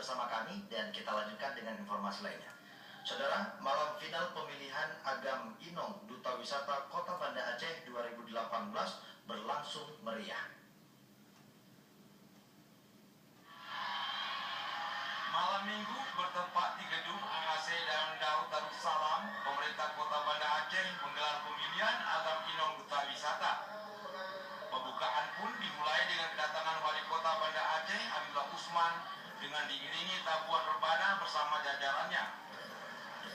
bersama kami dan kita lanjutkan dengan informasi lainnya. Saudara, malam final pemilihan Agam Inong Duta Wisata Kota Banda Aceh 2018 berlangsung meriah. Malam Minggu bertempat di gedung AAC dan Daud Darussalam, pemerintah Kota Banda Aceh menggelar pemilihan Agam Inong Duta Wisata. Pembukaan pun dimulai dengan kedatangan Wali Kota Banda Aceh Habibullah Usman dengan diiringi tabuhan rebana bersama jajarannya.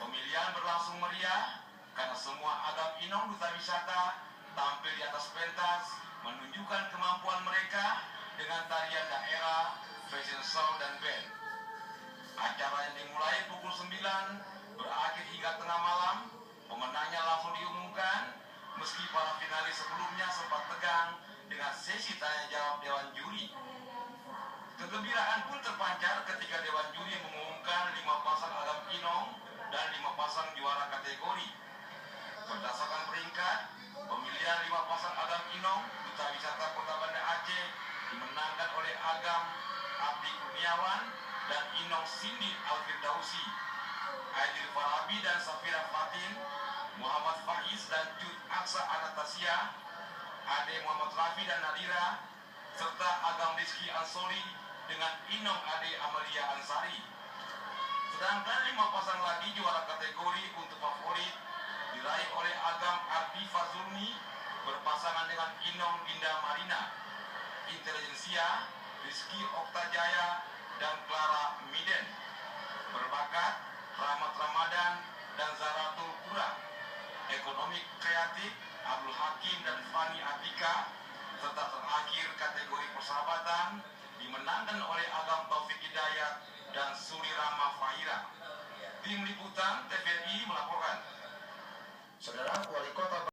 Pemilihan berlangsung meriah karena semua Agam Inong Duta Wisata tampil di atas pentas menunjukkan kemampuan mereka dengan tarian daerah, fashion show dan band. Acara yang dimulai pukul 9 berakhir hingga tengah malam. Pemenangnya langsung diumumkan meski para finalis sebelumnya sempat tegang dengan sesi tanya jawab Dewan Juri. Kegembiraan pun terpancar ketika Dewan Juri mengumumkan 5 pasang Agam Inong dan 5 pasang juara kategori. Berdasarkan peringkat, pemilihan 5 pasang Agam Inong Duta Wisata Kota Banda Aceh dimenangkan oleh Agam Abdi Kurniawan dan Inong Cindy Alfirdausi, Aidil Farabi dan Safira Fatin, Muhammad Faiz dan Jud Aksa Anastasia, Ade Muhammad Rafi dan Nadira, serta Agam Rizky Ansori dengan Inong Ade Amalia Ansari. Sedangkan 5 pasang lagi juara kategori untuk favorit diraih oleh Agam Ardi Fazulni berpasangan dengan Inong Dinda Marina, Intelijensia, Rizky Oktajaya, dan Clara Miden. Berbakat Rahmat Ramadan dan Zaratul Qura, ekonomi kreatif Abdul Hakim dan Fani Atika, serta terakhir kategori persahabatan dimenangkan oleh Agam Taufik Hidayat dan Suri Rama Fahira. Tim Liputan TVRI melaporkan.